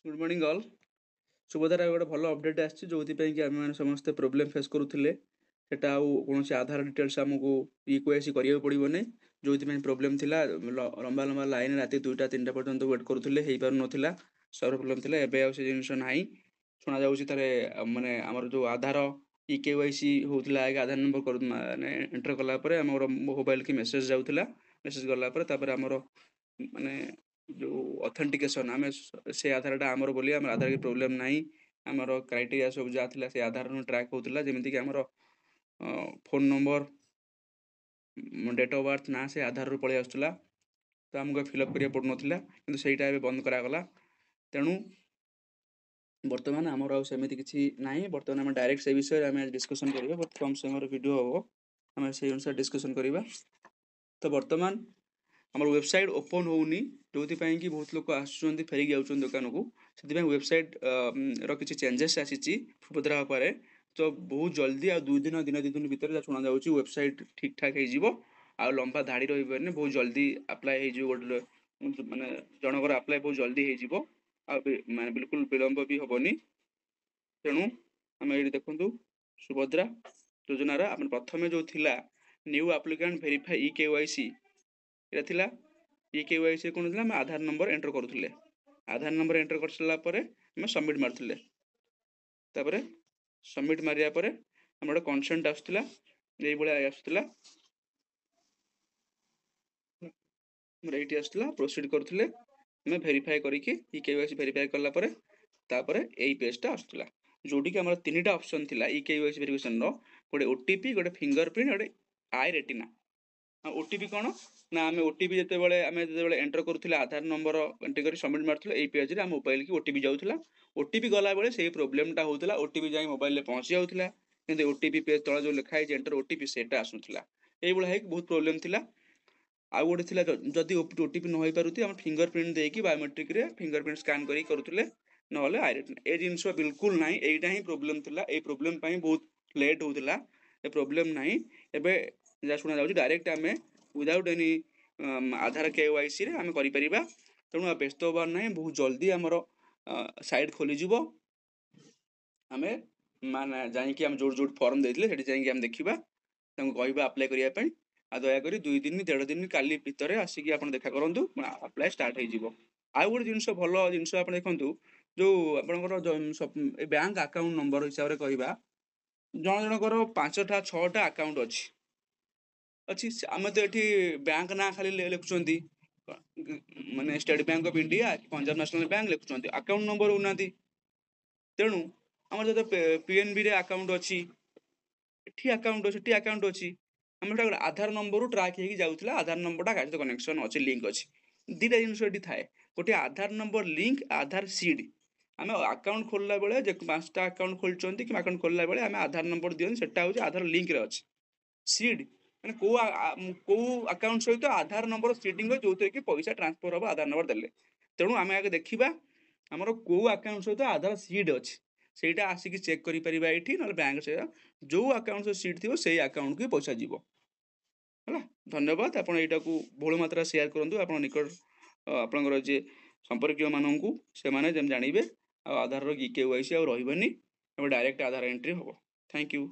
Good morning all. सुबोधार गोटे भल update आसी जो आम मैंने समस्ते प्रोब्लेम फेस करूँ सेटा कौन आधार डिटेल्स आमको इक्वेसी करा पड़ो नहीं जो प्रोब्लेम थिला लंबा लंबा लाइन रात 2टा 3टा पर्यंत वेट करूँ हो पार ना सर्वर प्रोब्लेम थिला एबे से जिन ना शुणा जाऊँ माने आमर जो आधार इकेवाईसी होता है आधार नंबर माने एंटर कलापर आम मोबाइल की मेसेज जाऊला मेसेज गलापर आमर माने जो ऑथेंटिकेशन आम से आधारटा आमर बोली आम आधार की प्रोब्लेम ना आमर क्राइटेरिया सब जहाँ से आधार ट्रैक होता जमीक आमर phone number date of birth ना से आधार रू पलि आसूला तो आमको फिलअप करा पड़ना कि सहीटा बंद करागला तेणु बर्तमान आमर आमती किसी ना बर्तमान आम डायरेक्ट से विषय में डिस्कसन करिए बहुत कम समय वीडियो हम आम से अनुसार डिस्कसन करवा। तो बर्तमान आमर वेबसाइट ओपन होनी जो कि बहुत लोग आसुँच फेरिक जाऊँ दुकान को से वेबसाइट रि चेंजेस आसी सुभद्रा पर तो बहुत जल्दी आ 2 दिन 2 दिन भितर शुणा जाऊँगी वेबसाइट ठीक ठाक हो लंबा धाड़ी रही बहुत जल्दी आप्लाय हो गोटे माने जनकर आप्लाय बहुत जल्दी हो माने बिल्कुल विलंब भी हेनी तेणु आम ये देखु सुभद्रा योजनार प्रथम जो थिला न्यू एप्लिकेंट वेरीफाई इकेवाईसी ये इकेवाईसी कौन थी आधार नंबर एंटर करूँ आधार नंबर एंटर कर सारापर आम सबमिट मारूले तापर सबमिट मारिया आम गोटे कनसेंट आसूला ये आसूला ये आसूला प्रोसीड करूँ आम भेरीफाए करके इकेवाईसी भेरीफाए कलापर तापर यही पेजटा आसूला जोटी आम 3टा ऑप्शन थिला इकेवाईसी वेरिफिकेशन गोटे ओटीपी गोटे फिंगरप्रिंट गोटे आई रेटिना ओटीपी कौन ना आम ओटीपी जो एंटर करूँ आधार नंबर एंट्री कर सबमिट मारूँ ये पेज आम मोबाइल की ओटीपी जाऊला ओटीपी गला बेले से प्रोब्लेमटा होता ओटीपी जाए मोबाइल पहुँची जाऊला कि ओटीपी पेज तला जो लिखाई एंटर ओटीपी सेटा आसूला ये बहुत प्रोब्लेम थिला आउ गोटे थिला जदि ओटीपी न हो पारुती आम फिंगरप्रिंट देकी बायोमेट्रिक रे फिंगरप्रिंट स्कान करी करूले ना ये जिनस बिल्कुल ना यहीटा ही प्रोब्लेम थिला ए प्रोब्लेम बहुत लेट होता ए प्रोब्लेम ना एबे जहाँ शुणा जाऊँ डायरेक्ट आम विदाउट एनी आधार केवाईसी आम कर तेणु व्यस्त हबार ना बहुत जल्दी आमर साइट खोलीज आम माने जाकि आम जो फर्म देते जाकि देखा कहवा आप्लाय करने आ दयाक 2 दिन 1.5 दिन काली भितर आसिक आप देखा करूँ आप्लाय स्टार्ट हो आउ गोटे जिन भल जिन देखूँ जो आपंकर बैंक अकाउंट नंबर हिसाब से कहवा जन जनकर 5टा 6टा अकाउंट अच्छी आम तो ये बैंक ना खाली लिखुं माने State Bank of India Punjab National Bank लिखुं अकाउंट नंबर होना तेणु आम जो पीएनबी रे अकाउंट अच्छी अकाउंट अच्छी आम गोटे आधार नंबर ट्राक हो जाऊला आधार नंबर सहित कनेक्शन अच्छे लिंक अच्छी 2टा जिन थाए गोटे आधार नंबर लिंक आधार सीड आम अकाउंट खोलला बेले 5टा अकाउंट खोलते कि अकाउंट खोलला बेले आम आधार नंबर दिखते सेटा हूँ आधार लिंक रे अच्छे सीड मैंने कौ अकाउंट सहित आधार नंबर सीडिंग जो थे कि पैसा ट्रांसफर हम आधार नंबर देले तेणु आम आगे देखा आमर कौ अकाउंट सहित आधार सीड अच्छी सेटा आसिक चेक कर ना बैंक से जो अकाउंट सीड थी से अकाउंट को पैसा जीव है। धन्यवाद आप बहुल मात्रा सेयार करूँ आप निकट आपंकर जे संपर्क मानू से जानवे आधार केवाईसी आ रही डायरेक्ट आधार एंट्री हम। Thank you.